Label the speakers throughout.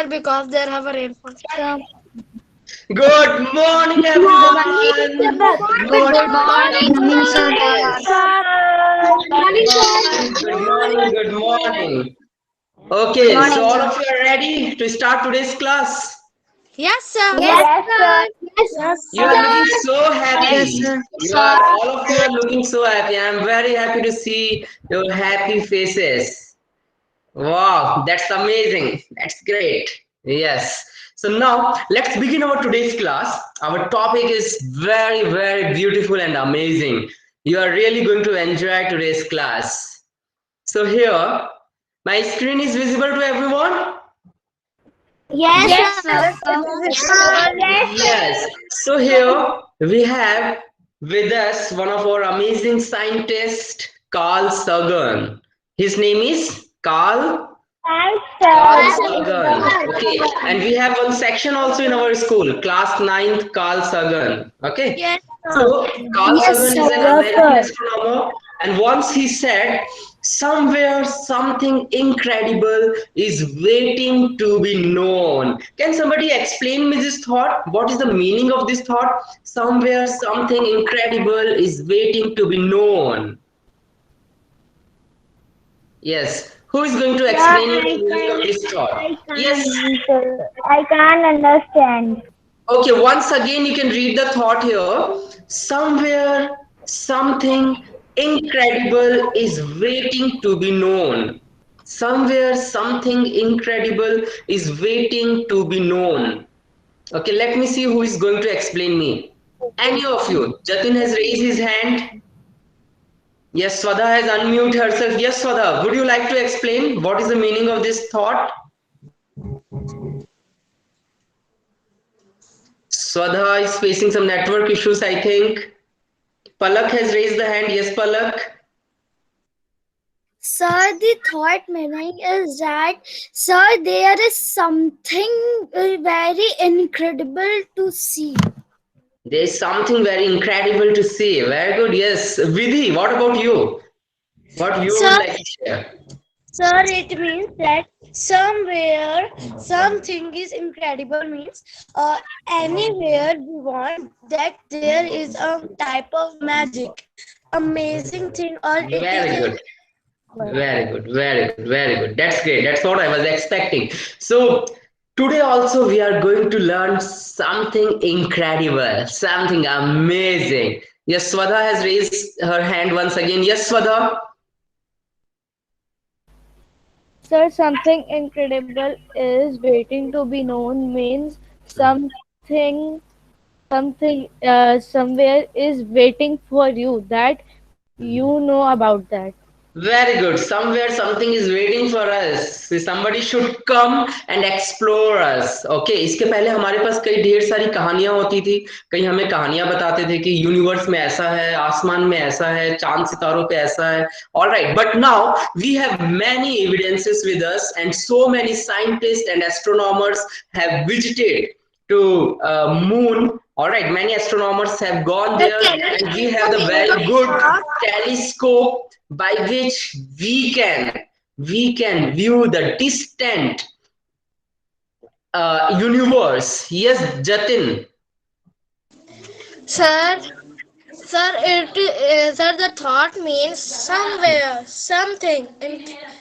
Speaker 1: because there have a rainfall.
Speaker 2: Good morning, everyone. Good morning.
Speaker 3: Morning, sir.
Speaker 2: Good morning. Good morning. Okay, so all of you are ready to start today's class.
Speaker 1: Yes, sir.
Speaker 3: Yes, sir.
Speaker 2: You are looking so
Speaker 3: Yes,
Speaker 2: happy.
Speaker 3: sir.
Speaker 2: All of you are looking so happy. I am very happy to see your happy faces. Wow, that's amazing. That's great. Yes. So now let's begin our today's class. Our topic is very, very beautiful and amazing. You are really going to enjoy today's class. So here, my screen is visible to everyone.
Speaker 3: Yes, sir.
Speaker 2: Yes. So here we have with us one of our amazing scientists, Carl Sagan. His name is Carl Sagan. Okay. And we have one section also in our school, class 9th, Carl Sagan. Okay.
Speaker 1: Yes, sir.
Speaker 2: So Carl Sagan is an American astronomer, and once he said, "Somewhere something incredible is waiting to be known." Can somebody explain me this thought? What is the meaning of this thought? Somewhere something incredible is waiting to be known. Yes. Who is going to explain me the meaning of this thought? Yes.
Speaker 3: I can't understand.
Speaker 2: Okay, once again, you can read the thought here. Somewhere, something incredible is waiting to be known. Somewhere, something incredible is waiting to be known. Okay, let me see who is going to explain me. Any of you? Jatin has raised his hand. Yes, Swada has unmuted herself. Yes, Swada, would you like to explain what is the meaning of this thought? Swada is facing some network issues, I think. Palak has raised the hand. Yes, Palak.
Speaker 4: Sir, the thought meaning is that, sir, there is something very incredible to see.
Speaker 2: There is something very incredible to see. Very good. Yes. Vidhi, what about you? What you would
Speaker 1: Sir,
Speaker 2: like to share?
Speaker 1: sir, it means that somewhere something is incredible means anywhere we want that there is a type of magic, amazing thing, or it is
Speaker 2: Very good. Very good. Very good. Very good. That's great. That's what I was expecting. So, today also we are going to learn something incredible, something amazing. Yes, Swada has raised her hand once again. Yes, Swada.
Speaker 3: Sir, something incredible is waiting to be known means somewhere is waiting for you that you know about that.
Speaker 2: Very good. Somewhere something is waiting for us. Somebody should come and explore us. Okay, इसके पहले हमारे पास कई ढेर सारी कहानियां होती थी. कई हमें कहानियां बताते थे कि यूनिवर्स में ऐसा है, आसमान में ऐसा है, चांद सितारों पे ऐसा है. All right, but now we have many evidences with us, and so many scientists and astronomers have visited to moon. All right, many astronomers have gone there, and we have the very good telescope by which we can view the distant universe. Yes, Jatin.
Speaker 1: sir. Sir, the thought means somewhere, something,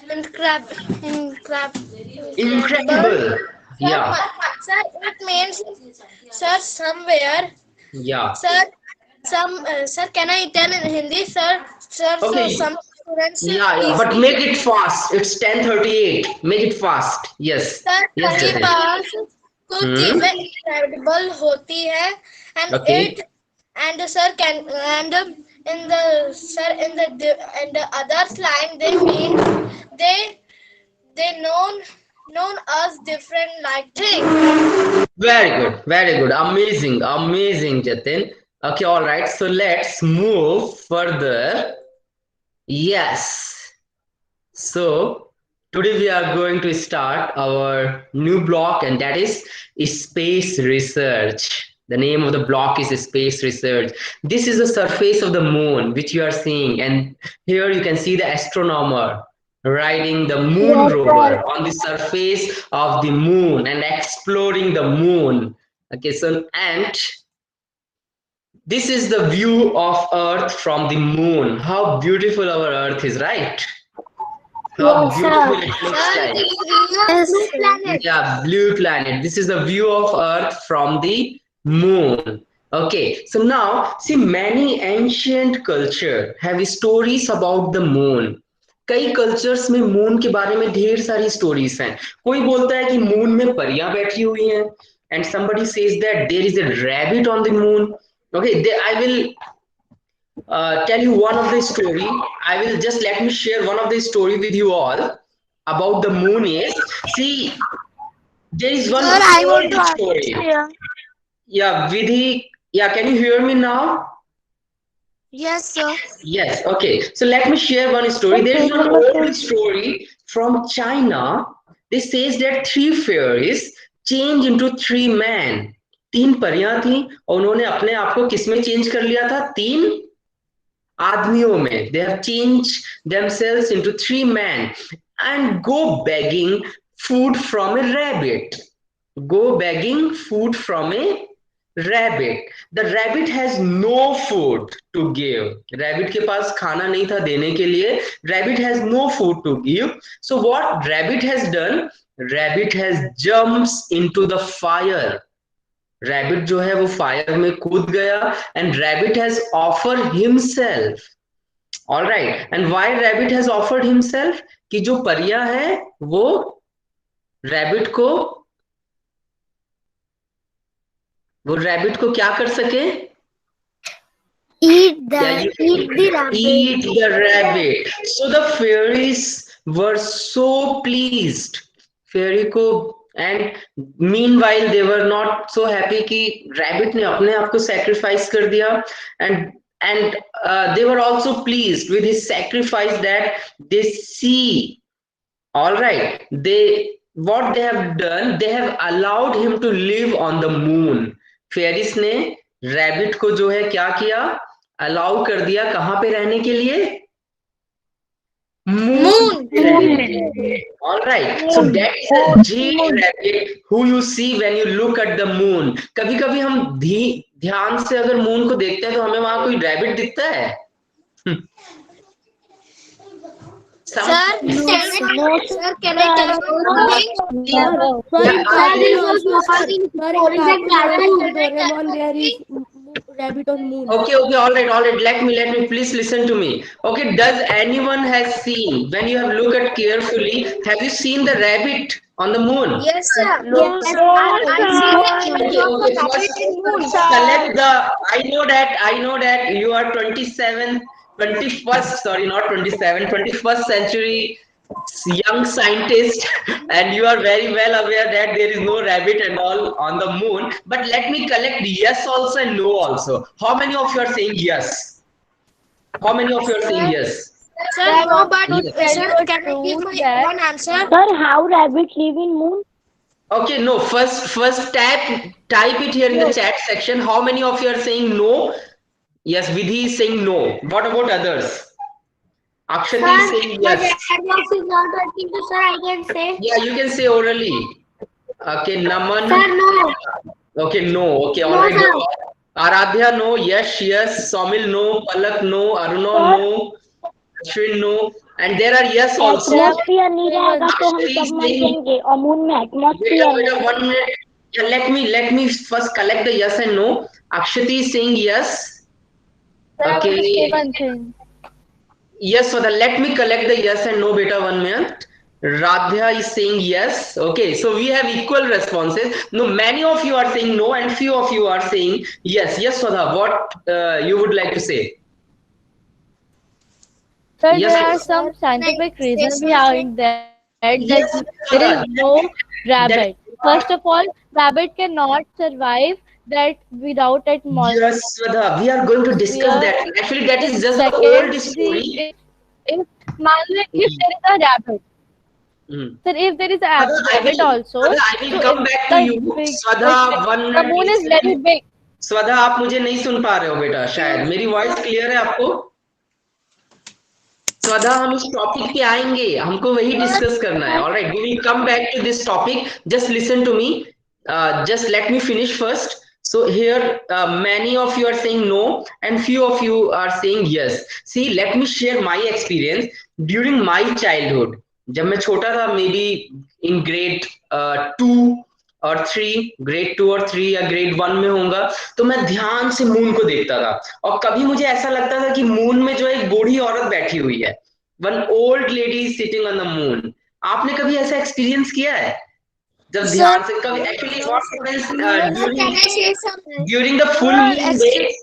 Speaker 1: incredible.
Speaker 2: Incredible. Yeah,
Speaker 1: Sir, it means, sir, somewhere,
Speaker 2: yeah.
Speaker 1: sir, sir, can I tell in Hindi, sir? Sir, so
Speaker 2: Okay.
Speaker 1: some students
Speaker 2: Yeah, yeah. But make it fast. It's 10:38. Make it fast. Yes.
Speaker 1: Sir
Speaker 2: Yes,
Speaker 1: हमारे
Speaker 2: Jatin.
Speaker 1: पास कुछ
Speaker 2: Hmm.
Speaker 1: चीजें incredible होती है and
Speaker 2: Okay.
Speaker 1: it and sir can and in the sir in the others line they mean they known us different like things.
Speaker 2: Very good. Very good. Amazing. Amazing, Jatin. Okay. All right. So let's move further. Yes. So today we are going to start our new block, and that is space research. The name of the block is space research. This is the surface of the moon, which you are seeing, and here you can see the astronomer. riding the moon rover on the surface of the moon and exploring the moon. Okay, so and this is the view of Earth from the moon. How beautiful our Earth is, right? How beautiful it looks like.
Speaker 4: Blue planet.
Speaker 2: Yeah, blue planet. This is the view of Earth from the moon. Okay, so now see, many ancient culture have stories about the moon. कई cultures में moon के बारे में ढेर सारी stories हैं. कोई बोलता है कि मून में परियां बैठी हुई हैं, and somebody says that there is a rabbit on the moon. Okay, I will tell you one of the story. I will just let me share one of the story with you all about the moon. Is see, there is one
Speaker 1: Sir, I want
Speaker 2: old
Speaker 1: to ask
Speaker 2: story.
Speaker 1: you.
Speaker 2: Yeah, Vidhi. Yeah, can you hear me now?
Speaker 1: Yes, sir.
Speaker 2: Yes. Okay. So let me share one story. There is one old story from China. This says that three fairies change into three men. तीन परियां थी और उन्होंने अपने आप को किसमें change कर लिया था? तीन आदमियों में. They have changed themselves into three men and go begging food from a rabbit. Go begging food from a rabbit. The rabbit has no food to give. Rabbit के पास खाना नहीं था देने के लिए. Rabbit has no food to give. So what rabbit has done? Rabbit has jumps into the fire. Rabbit जो है वो फायर में कूद गया and rabbit has offered himself. Alright, and why rabbit has offered himself? कि जो परियां है वो रैबिट को क्या कर सके?
Speaker 4: Eat the rabbit.
Speaker 2: Eat the rabbit. So the fairies were so pleased. Fairy को and meanwhile they were not so happy कि rabbit ने अपने आप को sacrifice कर दिया, and they were also pleased with his sacrifice that they see. All right, what they have done, they have allowed him to live on the moon. Fairies ने rabbit को जो है क्या किया? Allow कर दिया कहाँ पे रहने के लिए? Moon. All right. So that is a jade rabbit who you see when you look at the moon. कभी कभी हम ध्यान से अगर मून को देखते हैं तो हमें वहां कोई रैबिट दिखता है?
Speaker 1: Sir, can I tell you
Speaker 3: rabbit on moon.
Speaker 2: Okay, all right. Let me please listen to me. Okay, does anyone has seen, when you have looked at carefully, have you seen the rabbit on the moon?
Speaker 1: Yes, sir.
Speaker 3: Yes, sir.
Speaker 2: Okay. First, select the. I know that you are 21st, sorry, not 27, 21st century young scientist, and you are very well aware that there is no rabbit and all on the moon. But let me collect yes also and no also. How many of you are saying yes? How many of you are saying yes?
Speaker 1: Sir, no, but
Speaker 2: Yes.
Speaker 1: sir, can I give one answer?
Speaker 3: Sir, how rabbits live in moon?
Speaker 2: Okay, no. First type it here in the chat section. How many of you are saying no? Yes, Vidhi is saying no. What about others? Akshati is saying yes.
Speaker 4: is not working, so sir, I can say.
Speaker 2: Yeah, you can say orally. Okay, Naman.
Speaker 4: Sir, no.
Speaker 2: Okay, no. Okay, all right. No. Aradhya, no. Yes. Somil, no. Palak, no. Aruna, no. Ashwin, no. And there are yes also.
Speaker 3: Atmosphere नहीं रहेगा तो हम सब मर जाएंगे और moon में atmosphere
Speaker 2: Wait, 1 minute. Yeah, let me first collect the yes and no. Akshati is saying yes. Okay.
Speaker 3: one thing.
Speaker 2: Yes, so let me collect the yes and no, beta, 1 minute. Radhya is saying yes. Okay, so we have equal responses. No, many of you are saying no and few of you are saying yes. Yes, Swadha, what you would like to say?
Speaker 3: Sir,
Speaker 2: Yes,
Speaker 3: there are
Speaker 2: yes.
Speaker 3: some scientific reasons behind that. That there is no rabbit. First of all, rabbit cannot survive that without atmosphere.
Speaker 2: Yes, Swadha, we are going to discuss that. Actually, that is just the old
Speaker 3: Secondly,
Speaker 2: story.
Speaker 3: if there is a rabbit,
Speaker 2: Hmm.
Speaker 3: sir, if there is a
Speaker 2: Swadha,
Speaker 3: rabbit also,
Speaker 2: Swadha, I will
Speaker 3: so
Speaker 2: come
Speaker 3: if
Speaker 2: back to
Speaker 3: the
Speaker 2: you.
Speaker 3: big-
Speaker 2: Swadha, 1
Speaker 3: the
Speaker 2: minute.
Speaker 3: moon is
Speaker 2: please.
Speaker 3: very big.
Speaker 2: स्वधा, आप मुझे नहीं सुन पा रहे हो बेटा, शायद मेरी वॉइस क्लियर है आपको? स्वधा हम इस टॉपिक पे आएंगे, हमको वही डिस्कस करना है. Alright, we will come back to this topic. Just listen to me, just let me finish first. So here many of you are saying no and few of you are saying yes. See, let me share my experience during my childhood. जब मैं छोटा था, may be in grade 2 और 3, grade 2 और 3 या grade 1 में होगा, तो मैं ध्यान से मून को देखता था. और कभी मुझे ऐसा लगता था कि मून में जो एक बूढ़ी औरत बैठी हुई है, one old lady sitting on the moon. आपने कभी ऐसा एक्सपीरियंस किया है? जब
Speaker 1: Sir,
Speaker 2: ध्यान से कभी actually what happens during the full moon day,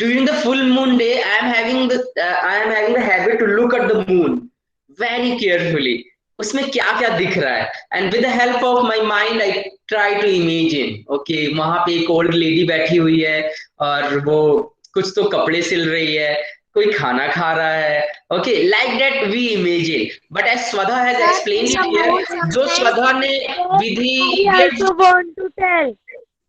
Speaker 2: during the full moon day, I am having the habit to look at the moon very carefully. उसमें क्या क्या दिख रहा है, and with the help of my mind I try to imagine. Okay, वहां पे एक old lady बैठी हुई है और वो कुछ तो कपड़े सिल रही है, कोई खाना खा रहा है. Okay, like that we imagine. But as Swadha has explained it here, जो स्वधा ने विधि
Speaker 3: I also want to tell.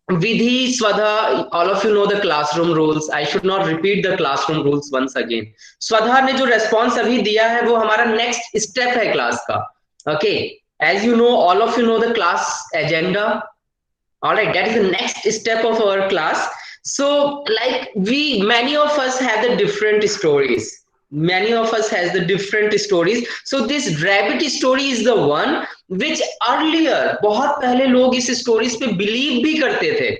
Speaker 2: Vidhi, Swadha, all of you know the classroom rules. I should not repeat the classroom rules once again. Swadha ने जो response अभी दिया है वो हमारा next step है class का. Okay, as you know, all of you know the class agenda. All right, that is the next step of our class. So, like many of us have the different stories. Many of us has the different stories. So this rabbit story is the one which earlier, बहुत पहले लोग इस stories पे believe भी करते थे.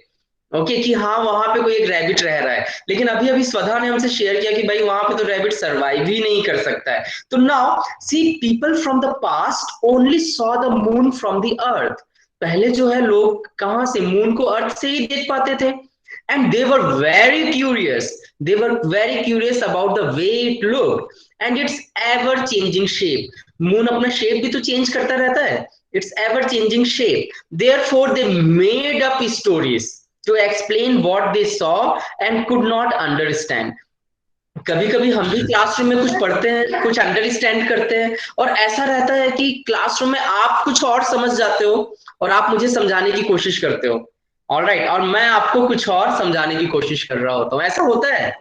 Speaker 2: Okay कि हाँ वहां पे कोई एक रैबिट रह रहा है, लेकिन अभी अभी स्वधा ने हमसे शेयर किया कि भाई वहां पे तो रैबिट सरवाइव ही नहीं कर सकता है. तो now see, people from the past only saw the moon from the earth. पहले जो है लोग कहाँ से, मून को अर्थ से ही देख पाते थे. And they were very curious. They were very curious about the way it looked and its ever changing shape. Moon अपना shape भी तो change करता रहता है. It's ever changing shape. Therefore, they made up stories to explain what they saw and could not understand. कभी कभी हम भी क्लासरूम में कुछ पढ़ते हैं, कुछ अंडरस्टैंड करते हैं, और ऐसा रहता है कि क्लासरूम में आप कुछ और समझ जाते हो और आप मुझे समझाने की कोशिश करते हो. ऑलराइट, और मैं आपको कुछ और समझाने की कोशिश कर रहा होता हूँ. ऐसा होता है.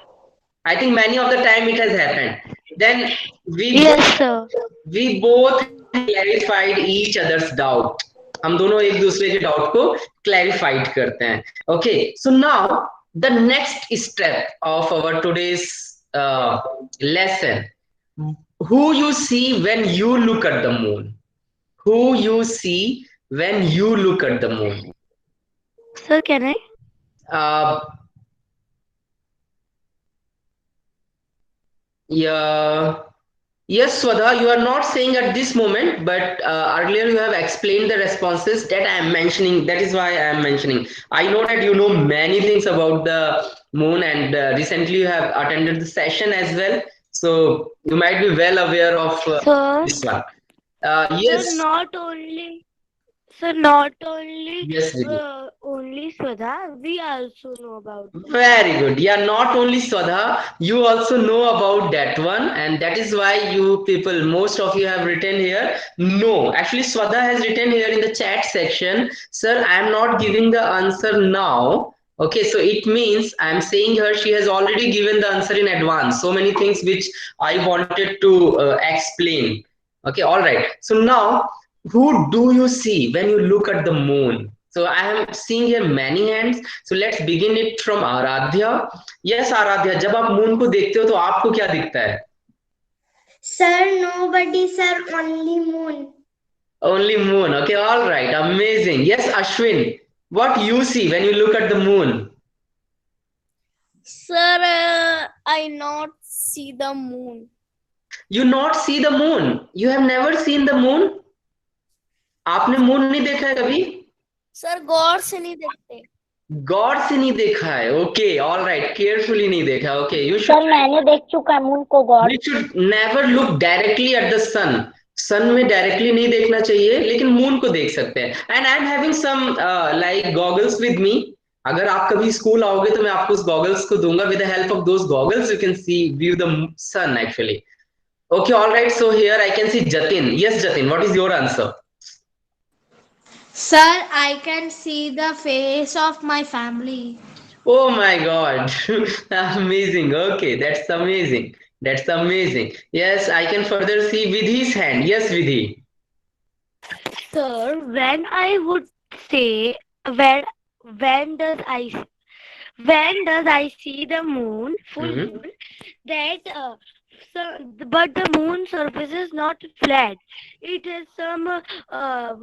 Speaker 2: I think many of the time it has happened. Then we both clarified each others doubt. हम दोनों एक दूसरे के डाउट को क्लैरिफाइड करते हैं. Okay, so now the next step of our today's lesson. Who you see when you look at the moon? Who you see when you look at the moon?
Speaker 1: Sir, can I?
Speaker 2: Yeah. Yes, Swadha, you are not saying at this moment, but earlier you have explained the responses that I am mentioning. That is why I am mentioning. I know that you know many things about the moon, and recently you have attended the session as well. So you might be well aware of this one. Yes.
Speaker 1: Sir, not only. Sir, not only
Speaker 2: Yes, Vidhi.
Speaker 1: only Swadha, we also know about it.
Speaker 2: Very good. Yeah, not only Swadha, you also know about that one, and that is why you people, most of you have written here. No, actually, Swadha has written here in the chat section, sir, I am not giving the answer now. Okay, so it means I'm saying her, she has already given the answer in advance. So many things which I wanted to explain. Okay, all right. So now, who do you see when you look at the moon? So I am seeing here many hands. So let's begin it from Aradhya. Yes, Aradhya, जब आप moon को देखते हो तो आपको क्या दिखता है?
Speaker 4: Sir, nobody, sir, only moon.
Speaker 2: Only moon. Okay, all right, amazing. Yes, Ashwin, what you see when you look at the moon?
Speaker 1: Sir, I not see the moon.
Speaker 2: You not see the moon. You have never seen the moon. आपने moon नहीं देखा है कभी?
Speaker 1: Sir गौर से नहीं देखते.
Speaker 2: गौर से नहीं देखा है. ओके, ऑल राइट, केयरफुली नहीं देखा. ओके, यू
Speaker 3: सर मैंने देख चुका है मून को. God,
Speaker 2: we should never look directly at the sun. Sun में डायरेक्टली नहीं देखना चाहिए, लेकिन मून को देख सकते हैं. And I am having some like goggles with me. अगर आप कभी स्कूल आओगे तो मैं आपको उस गॉगल्स को दूंगा. With the help of those goggles you can see view the sun actually. Okay, all right, so here I can see Jatin. Yes Jatin, what is your answer?
Speaker 1: Sir, I can see the face of my family.
Speaker 2: Oh my God, amazing. Okay, that's amazing. That's amazing. Yes, I can further see Vidhi's hand. Yes, Vidhi.
Speaker 1: Sir, when I would say when when does I when does I see the moon, full
Speaker 2: Mhm.
Speaker 1: moon, that so, but the moon surface is not flat. It has some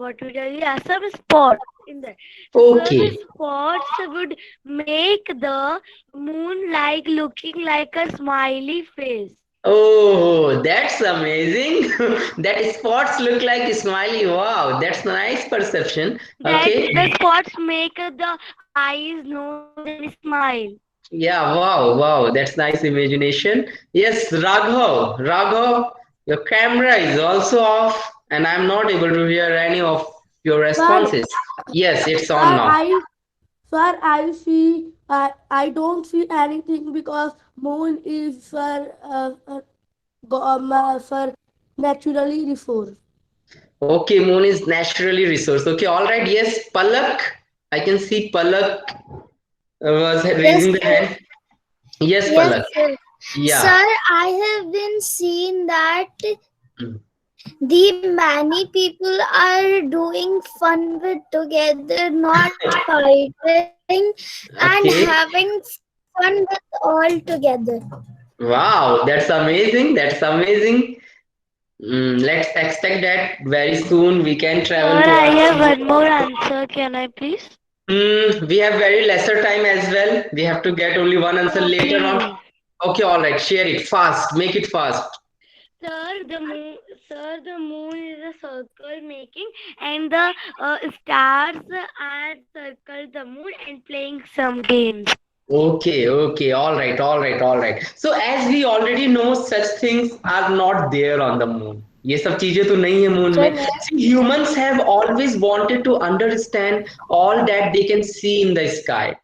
Speaker 1: what we tell, yeah, some spots in there. So some
Speaker 2: Okay.
Speaker 1: spots would make the moon like looking like a smiley face.
Speaker 2: Oh, that's amazing. That spots look like smiley. Wow, that's nice perception.
Speaker 1: That
Speaker 2: Okay.
Speaker 1: the spots make the eyes, nose, and smile.
Speaker 2: Yeah, wow, wow, that's nice imagination. Yes, Raghav, your camera is also off, and I'm not able to hear any of your
Speaker 5: Sir,
Speaker 2: responses. Yes, it's on
Speaker 5: sir,
Speaker 2: now.
Speaker 5: I see, I don't see anything because moon is for naturally resource.
Speaker 2: Okay, moon is naturally resource. Okay, all right. Yes, Palak. I can see Palak was
Speaker 4: Yes,
Speaker 2: raising the
Speaker 4: sir.
Speaker 2: hand. Yes,
Speaker 4: Yes,
Speaker 2: Palak.
Speaker 4: sir.
Speaker 2: Yeah.
Speaker 4: Sir, I have been seeing that
Speaker 2: Mm.
Speaker 4: the many people are doing fun with together, not fighting, and
Speaker 2: Okay.
Speaker 4: having fun with all together.
Speaker 2: Wow, that's amazing. That's amazing. Let's expect that very soon we can
Speaker 1: Sir,
Speaker 2: travel to
Speaker 1: I
Speaker 2: our.
Speaker 1: have one more answer. Can I please?
Speaker 2: We have very lesser time as well. We have to get only one answer later on.
Speaker 1: Please.
Speaker 2: Okay, all right. Share it fast. Make it fast.
Speaker 1: Sir, the moon is a circle making, and the stars are circle the moon and playing some games.
Speaker 2: Okay, okay, all right, all right, all right. So as we already know, such things are not there on the moon. ये सब चीजें तो नहीं है moon
Speaker 3: Sir,
Speaker 2: में.
Speaker 3: may I?
Speaker 2: See, humans have always wanted to understand all that they can see in the sky.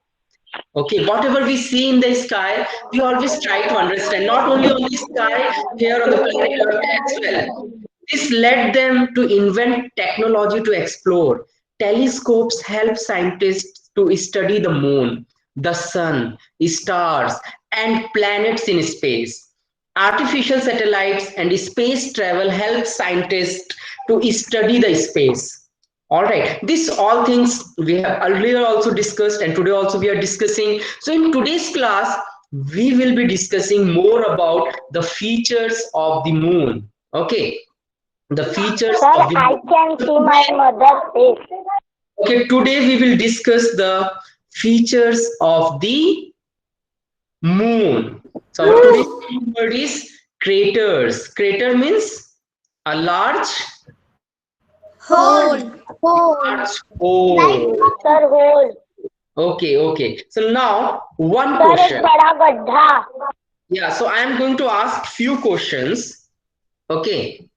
Speaker 2: Okay, whatever we see in the sky, we always try to understand, not only on the sky, here on the planet Earth as well. This led them to invent technology to explore. Telescopes help scientists to study the moon, the sun, stars, and planets in space. Artificial satellites and space travel help scientists to study the space. All right, this all things we have earlier also discussed, and today also we are discussing. So in today's class, we will be discussing more about the features of the moon. Okay, the features
Speaker 6: Sir,
Speaker 2: of the
Speaker 6: I
Speaker 2: moon.
Speaker 6: can see my mother's face.
Speaker 2: Okay, today we will discuss the features of the moon. So our today's word is craters. Crater means a large,
Speaker 4: Hole. Hole.
Speaker 2: large hole.
Speaker 6: Sir, hole.
Speaker 2: Okay, okay. So now one
Speaker 6: Sir, एक
Speaker 2: question.
Speaker 6: बड़ा गड्ढा.
Speaker 2: Yeah, so I am going to ask few questions. Okay,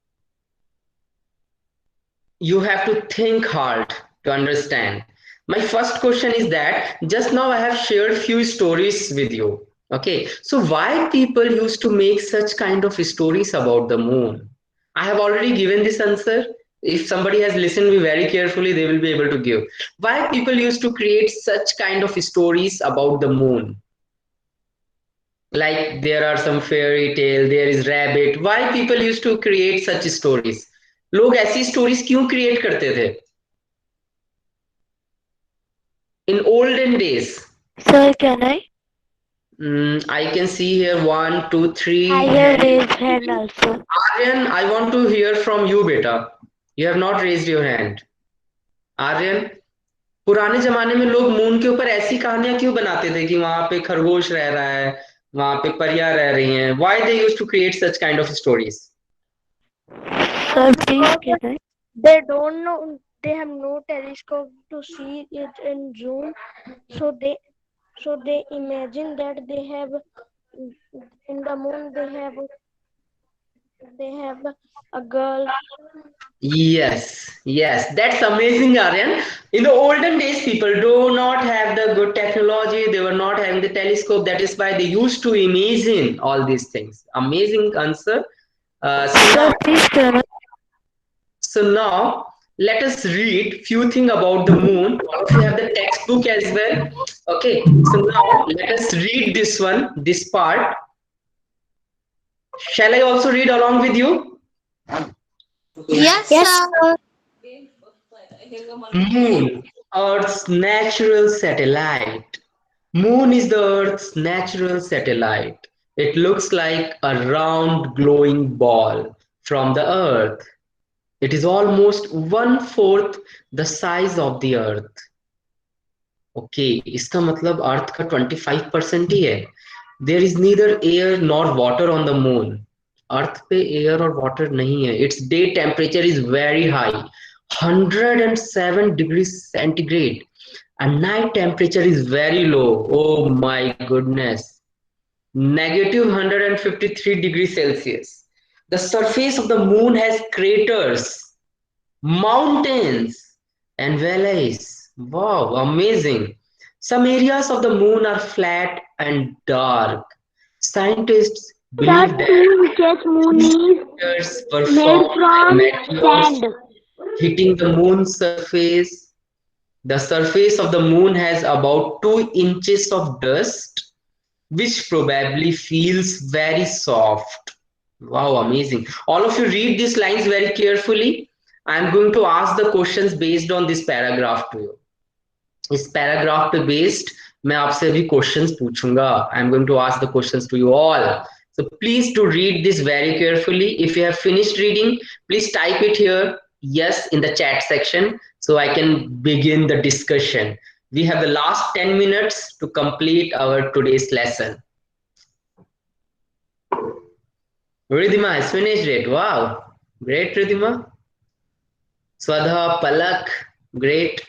Speaker 2: you have to think hard to understand. My first question is that just now I have shared few stories with you. Okay, so why people used to make such kind of stories about the moon? I have already given this answer. If somebody has listened me very carefully, they will be able to give. Why people used to create such kind of stories about the moon? Like there are some fairy tale, there is rabbit. Why people used to create such stories? लोग ऐसी stories क्यों create करते थे in olden days?
Speaker 1: Sir, can I?
Speaker 2: I can see here one, two, three
Speaker 1: I have
Speaker 2: hands.
Speaker 1: raised hand also.
Speaker 2: Aryan, I want to hear from you, beta. You have not raised your hand. Aryan, पुराने जमाने में लोग moon के ऊपर ऐसी कहानियां क्यों बनाते थे कि वहां पे खरगोश रह रहा है, वहां पे परियां रह रही हैं? Why they used to create such kind of stories?
Speaker 1: Sir, please, can I?
Speaker 3: They don't know. They have no telescope to see it in June, so they imagine that they have in the moon they have a girl.
Speaker 2: Yes, yes, that's amazing, Aryan. In the olden days, people do not have the good technology, they were not having the telescope. That is why they used to imagine all these things. Amazing answer. So now,
Speaker 1: Sir, please, can I?
Speaker 2: so now let us read few things about the moon. All of you have the textbook as well. Okay, so now let us read this one, this part. Shall I also read along with you?
Speaker 1: Yes,
Speaker 4: Yes,
Speaker 1: sir.
Speaker 4: sir.
Speaker 2: Moon, Earth's natural satellite. Moon is the Earth's natural satellite. It looks like a round glowing ball from the Earth. It is almost 1/4 the size of the Earth. Okay इसका मतलब earth का 25% ही है. There is neither air nor water on the moon. Earth पे air और water नहीं है. Its day temperature is very high 107 degree centigrade and night temperature is very low. Oh my goodness, -153 degrees Celsius. The surface of the moon has craters, mountains, and valleys. Wow, amazing. Some areas of the moon are flat and dark. Scientists
Speaker 6: That
Speaker 2: believe that
Speaker 6: means yes, moon
Speaker 2: these
Speaker 6: is
Speaker 2: craters were
Speaker 6: made
Speaker 2: formed by
Speaker 6: from
Speaker 2: meteors
Speaker 6: sand.
Speaker 2: hitting the moon's surface. The surface of the moon has about 2 inches of dust, which probably feels very soft. Wow, amazing. All of you read these lines very carefully. I'm going to ask the questions based on this paragraph to you. इस paragraph पे based मैं आपसे अभी questions पूछूंगा. I am going to ask the questions to you all. So please to read this very carefully. If you have finished reading, please type it here, yes, in the chat section so I can begin the discussion. We have the last 10 minutes to complete our today's lesson. Ridhima has finished it. Wow. Great, Ridhima. Swadha, Palak, great.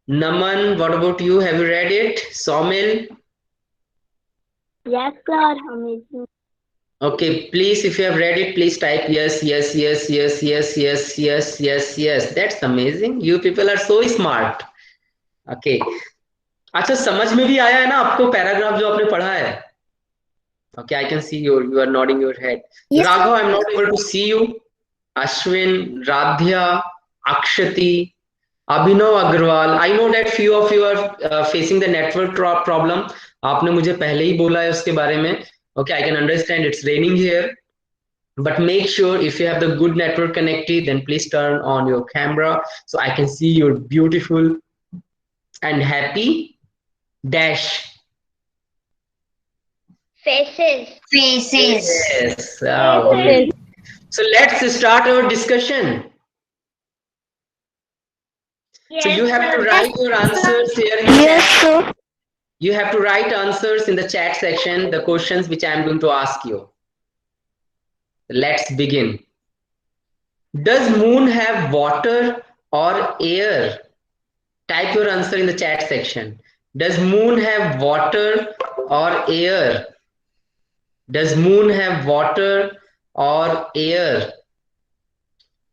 Speaker 2: Naman, what about you? Have you read it? Somil?
Speaker 6: Yes, sir. Amazing.
Speaker 2: Okay, please, if you have read it, please type yes, yes, yes, yes, yes, yes, yes, yes, yes. That's amazing. You people are so smart. Okay. अच्छा समझ में भी आया है ना आपको paragraph जो आपने पढ़ा है? Okay, I can see you are nodding your head.
Speaker 4: Yes,
Speaker 2: Raghav, I'm not able to see you. Ashwin, Radhya, Akshati, Abhinav Agarwal, I know that few of you are facing the network problem. आपने मुझे पहले ही बोला है उसके बारे में. Okay, I can understand it's raining here, but make sure if you have the good network connectivity, then please turn on your camera so I can see your beautiful and happy dash
Speaker 6: Faces.
Speaker 2: Yes. Okay. So let's start our discussion. So you have to write your answers here in the
Speaker 3: Yes,
Speaker 2: chat.
Speaker 3: sir.
Speaker 2: You have to write answers in the chat section, the questions which I am going to ask you. Let's begin. Does moon have water or air? Type your answer in the chat section. Does moon have water or air? Does moon have water or air?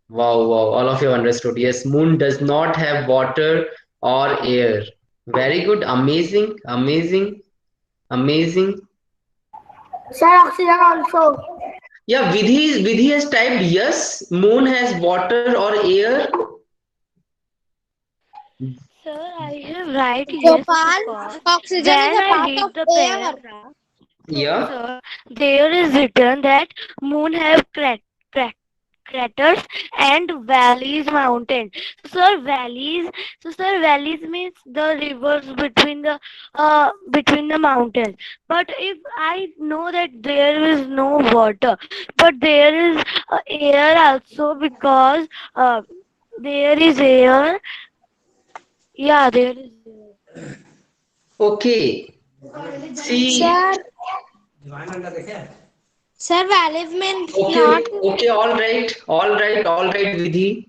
Speaker 2: Wow, wow, all of you understood. Yes, moon does not have water or air. Very good, amazing, amazing, amazing.
Speaker 5: Sir, oxygen also.
Speaker 2: Yeah, Vidhi has typed yes, moon has water or air.
Speaker 3: Sir, I have right yes
Speaker 1: Gopal,
Speaker 3: because
Speaker 1: oxygen is
Speaker 3: when
Speaker 1: a
Speaker 3: I
Speaker 1: part
Speaker 3: read
Speaker 1: of
Speaker 3: the
Speaker 1: air.
Speaker 3: paragraph,
Speaker 2: Yeah.
Speaker 3: sir, there is written that moon have craters and valleys, mountains. So, sir, valleys means the rivers between the mountains. But if I know that there is no water, but there is air also because there is air. Yeah, there is air.
Speaker 2: Okay. See.
Speaker 1: Sir, valleys means
Speaker 2: Okay. Okay. All right, Vidhi.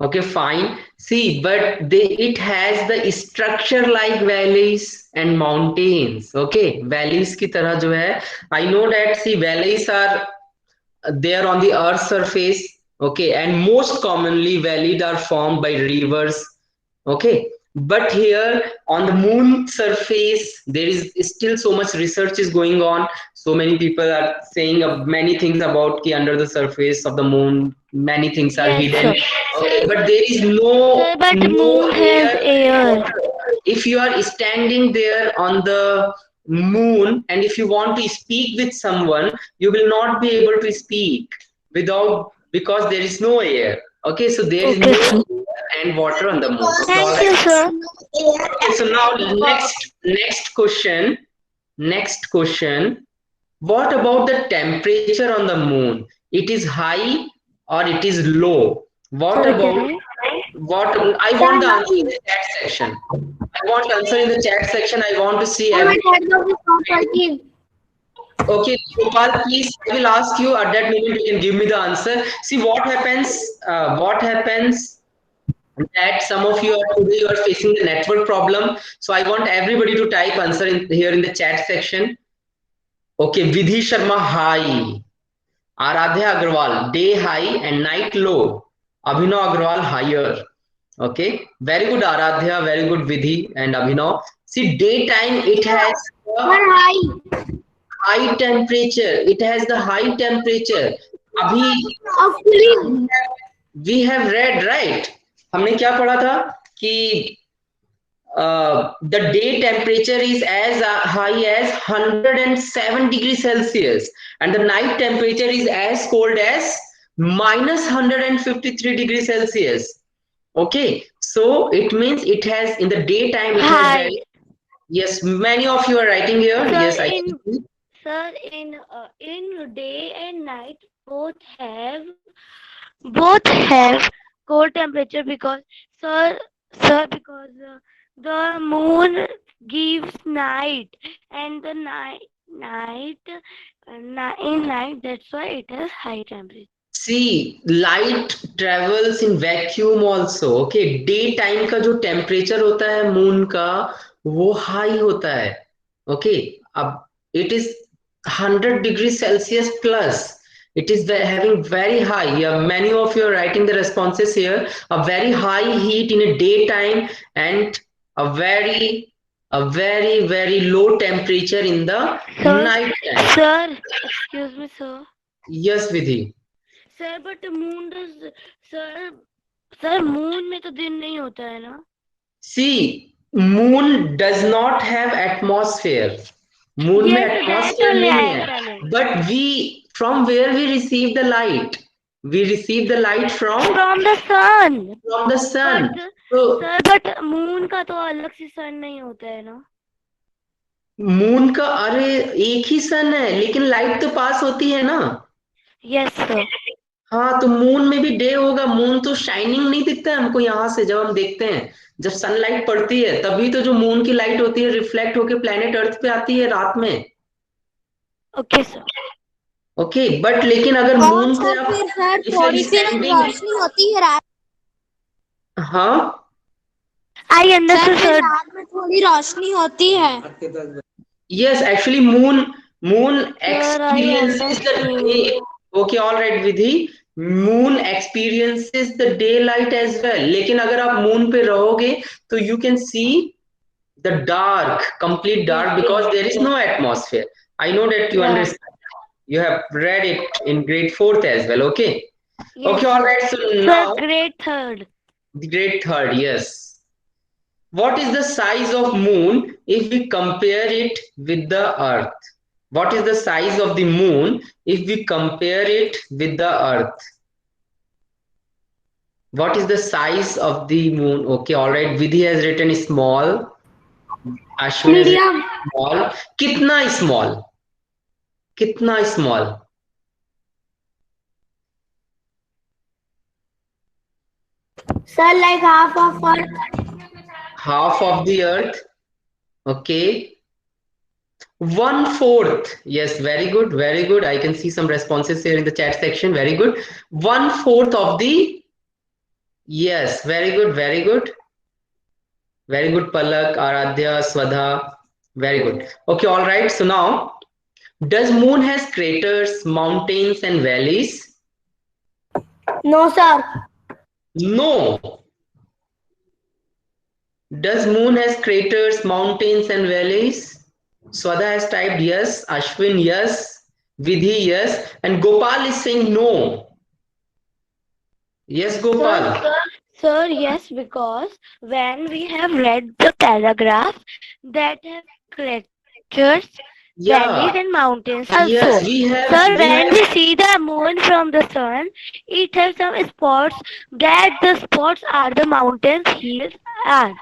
Speaker 2: Okay, fine. See, but it has the structure like valleys and mountains. Okay, valleys की तरह जो है. I know that. See, valleys are there on the earth's surface. Okay, and most commonly valleys are formed by rivers. Okay, but here on the moon surface there is still so much research is going on. So many people are saying many things about ki under the surface of the moon many things are
Speaker 3: Yes,
Speaker 2: hidden.
Speaker 3: sir.
Speaker 2: Okay, but there is
Speaker 3: Sir, but
Speaker 2: no
Speaker 3: moon has
Speaker 2: air and
Speaker 3: air.
Speaker 2: water. If you are standing there on the moon, and if you want to speak with someone, you will not be able to speak without, because there is no air. Okay, so there is
Speaker 3: Okay,
Speaker 2: no
Speaker 3: sir.
Speaker 2: air and water on the moon. Okay,
Speaker 3: Thank
Speaker 2: all
Speaker 3: you,
Speaker 2: right.
Speaker 3: sir.
Speaker 2: Okay, so now next question. Next question. What about the temperature on the moon? It is high or it is low? What
Speaker 3: Sorry,
Speaker 2: about
Speaker 3: can
Speaker 2: what I want the answer in the chat section. I want answer in the chat section. I want to see
Speaker 4: Oh my
Speaker 2: every.
Speaker 4: God, that is not
Speaker 2: Okay, Gopal, please, I will ask you at that moment. You can give me the answer. See what happens. What happens that some of you are today you are facing the network problem. So I want everybody to type answer in here in the chat section. Okay, Vidhi Sharma high, Aradhya Agarwal day high and night low, Abhinav Agarwal higher. Okay, very good Aradhya, very good Vidhi and Abhinav. See, daytime it has a
Speaker 4: high.
Speaker 2: high temperature. It has the high temperature. अभी
Speaker 4: Actually,
Speaker 2: we have read right. हमने क्या पढ़ा था कि the day temperature is as high as 107 degrees Celsius, and the night temperature is as cold as minus 153 degrees Celsius. Okay, so it means it has in the daytime it has
Speaker 3: Hi,
Speaker 2: very, yes, many of you are writing here.
Speaker 3: sir.
Speaker 2: Yes, I can see.
Speaker 3: Sir, in day and night both have cold temperature because because the moon gives night and the in night, that's why it has high temperature.
Speaker 2: See, light travels in vacuum also. Okay, day time का जो temperature होता है moon का वो high होता है. Okay, अब it is 100 degrees Celsius plus. It is having very high. Yeah, many of you are writing the responses here. A very high heat in a daytime and a very low temperature in the
Speaker 3: Sir,
Speaker 2: night time.
Speaker 3: sir, excuse me, sir.
Speaker 2: Yes, Vidhi.
Speaker 3: Sir, but moon does, sir, sir, moon में तो दिन नहीं होता है ना?
Speaker 2: See, moon does not have atmosphere. Moon में
Speaker 3: Yes, that's
Speaker 2: atmosphere
Speaker 3: only I
Speaker 2: नहीं
Speaker 3: am
Speaker 2: है.
Speaker 3: telling.
Speaker 2: But we, from where we receive the light? We receive the light from
Speaker 3: From the sun.
Speaker 2: the sun.
Speaker 3: But
Speaker 2: So
Speaker 3: sir, but moon का तो अलग से sun नहीं होता है ना?
Speaker 2: मून का अरे एक ही सन है लेकिन लाइट तो पास होती है ना.
Speaker 3: Yes, sir.
Speaker 2: हाँ, तो मून में भी डे होगा. मून तो शाइनिंग नहीं दिखता है हमको यहाँ से जब हम देखते हैं. जब सनलाइट पड़ती है तभी तो जो मून की लाइट होती है रिफ्लेक्ट होके प्लेनेट अर्थ पे आती है रात में.
Speaker 3: Okay, sir.
Speaker 2: ओके, बट लेकिन अगर
Speaker 4: और
Speaker 2: मून से
Speaker 4: सर
Speaker 2: आप
Speaker 4: फिर सर
Speaker 2: इफ यू आर
Speaker 4: थोड़ी सी
Speaker 2: स्टैंडिंग,
Speaker 4: रोशनी होती है रात
Speaker 2: हाँ,
Speaker 3: I
Speaker 4: सर
Speaker 3: understood,
Speaker 4: फिर
Speaker 3: sir.
Speaker 4: रात में थोड़ी रोशनी होती है.
Speaker 2: yes, actually moon
Speaker 3: Sir, I
Speaker 2: experiences the
Speaker 3: understood.
Speaker 2: day. Okay, all right, Vidhi. Moon experiences the daylight as well. लेकिन अगर आप मून पे रहोगे तो you can see the dark, complete
Speaker 3: Yes,
Speaker 2: dark, because there is no atmosphere. I know that you
Speaker 3: yeah.
Speaker 2: understand. You have read it in grade fourth as well. Okay.
Speaker 3: Yes,
Speaker 2: Okay, all
Speaker 3: sir.
Speaker 2: right. So
Speaker 3: Sir,
Speaker 2: now
Speaker 3: grade third.
Speaker 2: the grade third, yes. What is the size of moon if we compare it with the earth? What is the size of the moon if we compare it with the earth? What is the size of the moon? Okay, all right. Vidhi has written small. Ashwin has
Speaker 4: medium.
Speaker 2: written small. Kitna small? Kitna small?
Speaker 4: Sir like half of earth.
Speaker 2: Half of the earth. Okay. 1/4. Yes, very good, very good. I can see some responses here in the chat section. Very good. 1/4 of the, yes, very good, very good. Very good, Palak, Aradhya, Swadha. Very good. Okay, all right. So now, does moon has craters, mountains, and valleys?
Speaker 4: No sir.
Speaker 2: No. Does moon has craters, mountains, and valleys? Swadha has typed yes, Ashwin yes, Vidhi yes, and Gopal is saying no. Yes, Gopal.
Speaker 3: Sir, yes, because when we have read the paragraph that have craters,
Speaker 2: Yeah.
Speaker 3: valleys, and mountains also.
Speaker 2: Yes, we have.
Speaker 3: Sir,
Speaker 2: we
Speaker 3: when
Speaker 2: have
Speaker 3: we see the moon from the sun, it has some spots. That the spots are the mountains, hills, and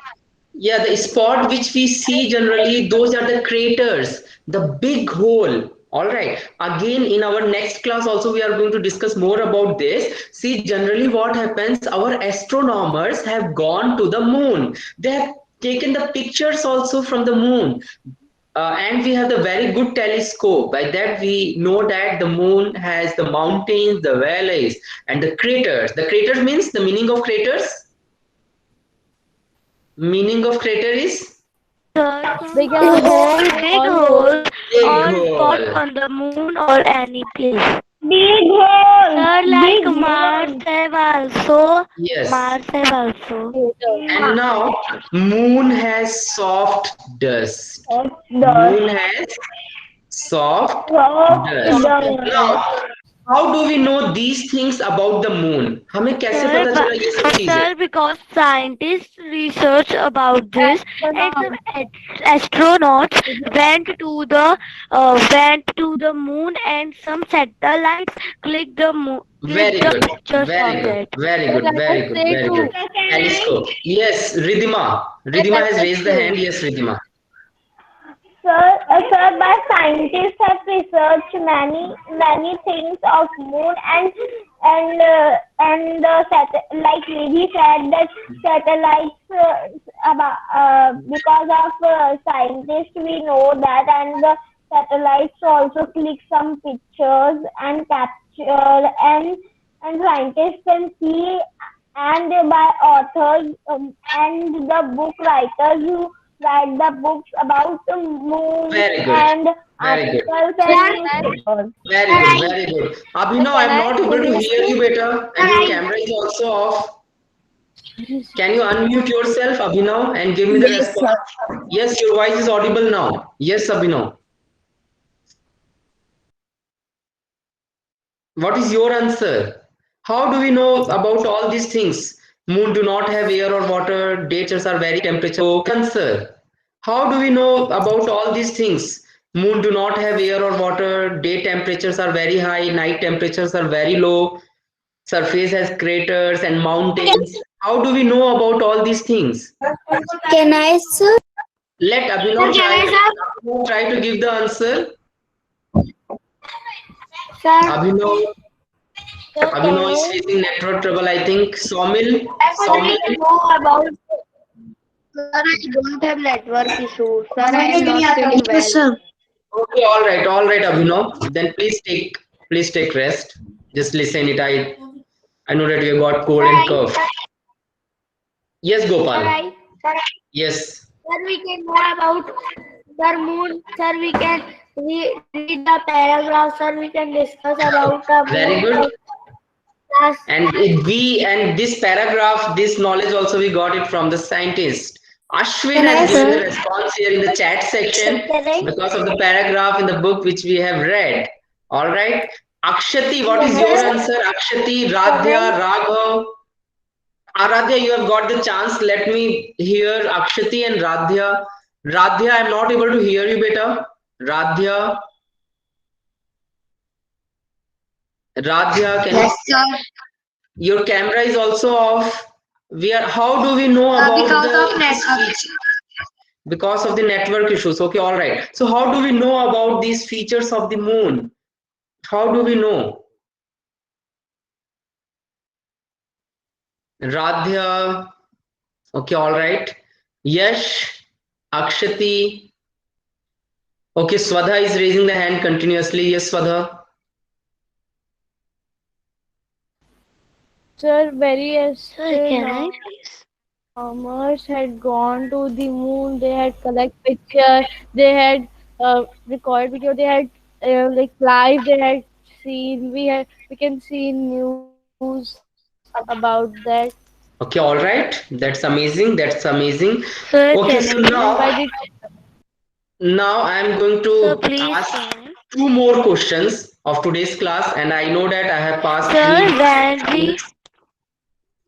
Speaker 2: Yeah, the spot which we see generally, those are the craters, the big hole. All right. Again, in our next class, also, we are going to discuss more about this. See, generally, what happens, our astronomers have gone to the moon. They have taken the pictures also from the moon. And we have the very good telescope. By that, we know that the moon has the mountains, the valleys, and the craters. The craters means the meaning of craters. Meaning of crater is
Speaker 3: big holes
Speaker 2: big
Speaker 3: or spots
Speaker 2: hole.
Speaker 3: on the moon or any place.
Speaker 6: Big hole.
Speaker 3: Sir, like
Speaker 6: Big
Speaker 3: Mars
Speaker 6: hole.
Speaker 3: have also.
Speaker 2: Yes.
Speaker 3: Mars have also.
Speaker 2: And now moon has soft dust.
Speaker 6: Of
Speaker 2: Moon
Speaker 6: the
Speaker 2: has soft
Speaker 6: of
Speaker 2: dust.
Speaker 6: the
Speaker 2: Now, how do we know these things about the moon? हमें कैसे
Speaker 3: Sir,
Speaker 2: पता चला ये सब चीजें?
Speaker 3: sir, because scientists research about this and some astronauts went to the moon and some satellites click the moon,
Speaker 2: Very
Speaker 3: click the
Speaker 2: good.
Speaker 3: pictures
Speaker 2: Very
Speaker 3: of
Speaker 2: good.
Speaker 3: that.
Speaker 2: Very good. Very good. Very good. Telescope. Yes, Ridhima. Ridhima has raised the hand. Yes, Ridhima.
Speaker 6: Sir, but scientists have researched many things of moon and like he said that satellites because of scientists we know that, and the satellites also click some pictures and capture, and scientists can see, and by authors and the book writers who write the books about the moon
Speaker 2: Very good.
Speaker 6: and
Speaker 2: Very good.
Speaker 6: articles and newspapers.
Speaker 2: Very good. Very good. Abhinav, I'm not able to hear you better, and your camera is also off. Can you unmute yourself, Abhinav, and give me the response? Yes, your voice is audible now. Yes, Abhinav. What is your answer? How do we know about all these things? Moon do not have air or water. Temperatures are very temperature low. Answer. How do we know about all these things? Moon do not have air or water. Day temperatures are very high. Night temperatures are very low. Surface has craters and mountains. How do we know about all these things?
Speaker 4: Can I, sir?
Speaker 2: Let Abhinav try to give the answer. Abhinav is facing network trouble, I think. Saumil.
Speaker 6: know about. Sir, I don't have network issue. Sir, I am not feeling well.
Speaker 2: Okay, all right, Abhinav. Then please take rest. Just listen it. I know that you got cold and cough. Yes, Gopal. Yes.
Speaker 6: Sir, we can know about the moon. Sir, we can read the paragraph. Sir, we can discuss about the moon.
Speaker 2: Very good. And this paragraph, this knowledge also we got it from the scientist. Ashwin has given the response here in the chat section because of the paragraph in the book which we have read. All right. Akshati, what is your answer? Akshati, Radhya, Raghav. Aradhya, you have got the chance. Let me hear Akshati and Radhya. Radhya, I'm not able to hear you better. Radhya. Radhya, can you? Your camera is also off. How do we know about because of the network issues? Okay, all right. So how do we know about these features of the moon? How do we know? Radhya. Okay, all right. Yash, Akshati. Okay, Swadha is raising the hand continuously. Yes, Swadha.
Speaker 7: Sir, various
Speaker 3: Can I please?
Speaker 7: astronomers had gone to the moon. They had collect picture. They had record video. They had like live. They had seen. We can see news about that.
Speaker 2: Okay, all right. That's amazing. That's amazing.
Speaker 3: Sir,
Speaker 2: Okay,
Speaker 3: can
Speaker 2: so
Speaker 3: I?
Speaker 2: now I am going
Speaker 3: Sir,
Speaker 2: to
Speaker 3: please.
Speaker 2: ask 2 more questions of today's class, and I know that I have passed.
Speaker 3: Sir, when we.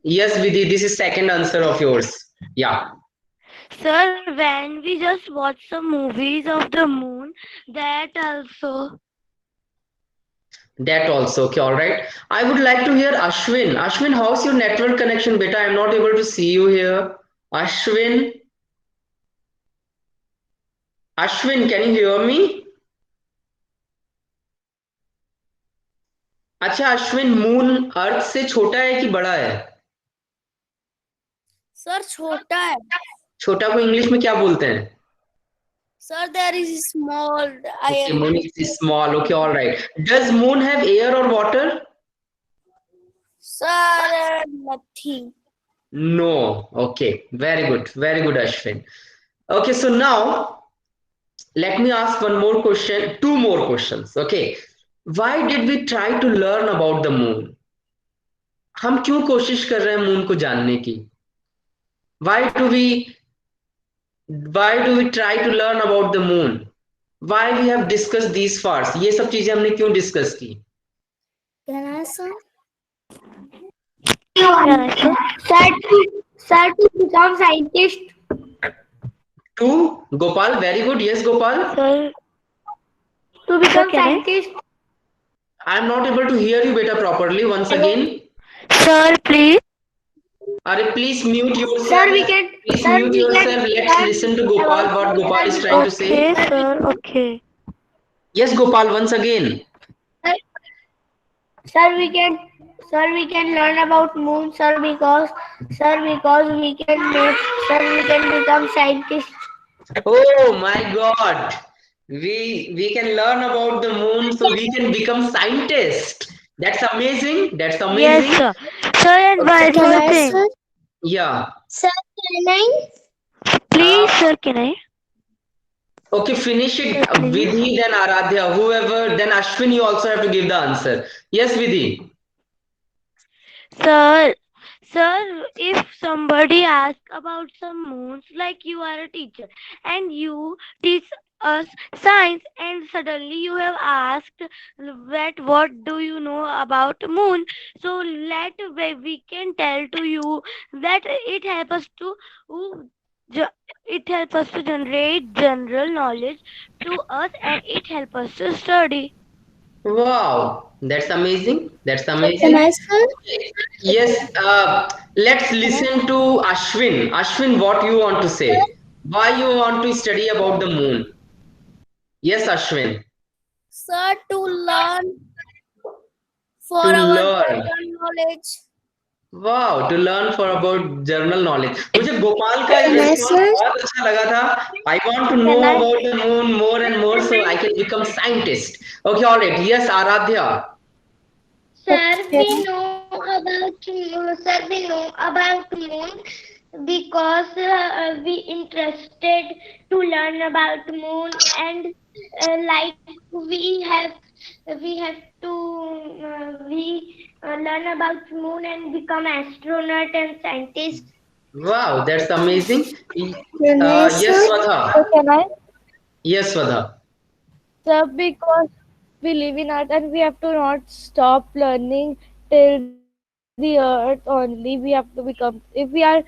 Speaker 2: Yes, Vidhi, this is second answer of yours. Yeah.
Speaker 3: Sir, when we just watch some movies of the moon, that also.
Speaker 2: That also. Okay, all right. I would like to hear Ashwin. Ashwin, how's your network connection, beta? I'm not able to see you here. Ashwin. Ashwin, can you hear me? अच्छा Ashwin, moon earth से छोटा है कि बड़ा है?
Speaker 4: Sir छोटा है.
Speaker 2: छोटा को इंग्लिश में क्या बोलते हैं?
Speaker 4: Sir, there is small.
Speaker 2: Okay, moon is small. Okay, all right. Does moon have air or water?
Speaker 4: Sir, nothing.
Speaker 2: No. Okay, very good, Ashwin. Okay, so now let me ask one more question, two more questions. Okay, why did we try to learn about the moon? हम क्यों कोशिश कर रहे हैं moon को जानने की? Why do we try to learn about the moon? Why we have discussed these parts? ये सब चीजें हमने क्यों डिस्कस की?
Speaker 4: Can I, sir?
Speaker 6: Sir, to become scientist.
Speaker 2: To Gopal, very good. Yes, Gopal.
Speaker 3: Sir,
Speaker 6: To become
Speaker 3: can I?
Speaker 6: scientist.
Speaker 2: I am not able to hear you beta properly. Once again.
Speaker 3: Sir, please.
Speaker 2: Are please mute yourself.
Speaker 6: Sir, we can.
Speaker 2: Please
Speaker 6: Sir,
Speaker 2: mute
Speaker 6: we
Speaker 2: yourself.
Speaker 6: can
Speaker 2: Let's
Speaker 6: learn
Speaker 2: listen to Gopal.
Speaker 6: about
Speaker 2: What Gopal is trying to say.
Speaker 3: Okay, sir. Okay.
Speaker 2: Yes, Gopal. Once again.
Speaker 6: Sir, we can. Sir, we can learn about moon, sir, because we can make. Sir, we can become scientists.
Speaker 2: Oh my God. We can learn about the moon, so we can become scientists. That's amazing. That's amazing.
Speaker 3: Yes, sir. Sir, and one
Speaker 4: Can
Speaker 3: more
Speaker 4: I,
Speaker 3: thing.
Speaker 4: sir?
Speaker 2: Yeah.
Speaker 6: Sir, can I?
Speaker 3: Please, sir, can I?
Speaker 2: Okay, finish it.
Speaker 3: Yes, please.
Speaker 2: Vidhi, then Aradhya, whoever, then Ashwin, you also have to give the answer. Yes, Vidhi.
Speaker 3: Sir, if somebody asks about some moons, like you are a teacher and you teach us science, and suddenly you have asked that what do you know about moon? So we can tell to you that it helps us to generate general knowledge to us, and it helps us to study.
Speaker 2: Wow, that's amazing. That's
Speaker 4: Can
Speaker 2: amazing.
Speaker 4: I, sir?
Speaker 2: Yes, let's listen to Ashwin. Ashwin, what you want to say? Why you want to study about the moon? Yes, Ashwin.
Speaker 4: Sir, to learn for
Speaker 2: To
Speaker 4: our
Speaker 2: learn.
Speaker 4: general knowledge.
Speaker 2: वाह, to learn for about general knowledge. मुझे गोपाल का
Speaker 4: Can I,
Speaker 2: response
Speaker 4: sir?
Speaker 2: बहुत अच्छा लगा था. I want to know
Speaker 6: Can I?
Speaker 2: About the moon more and more so I can become scientist. Okay, alright. Yes, Aaradhya.
Speaker 6: Sir, we know about moon. Sir, we know about moon because we interested to learn about moon, and like we have to we learn about moon and become astronaut and scientist.
Speaker 2: Wow, that's amazing.
Speaker 4: Can I,
Speaker 2: Yes,
Speaker 4: sir?
Speaker 2: Swatha.
Speaker 7: Can I?
Speaker 2: Yes, Swatha.
Speaker 7: Sir, because we live in Earth and we have to not stop learning till the Earth only. We have to become, if we are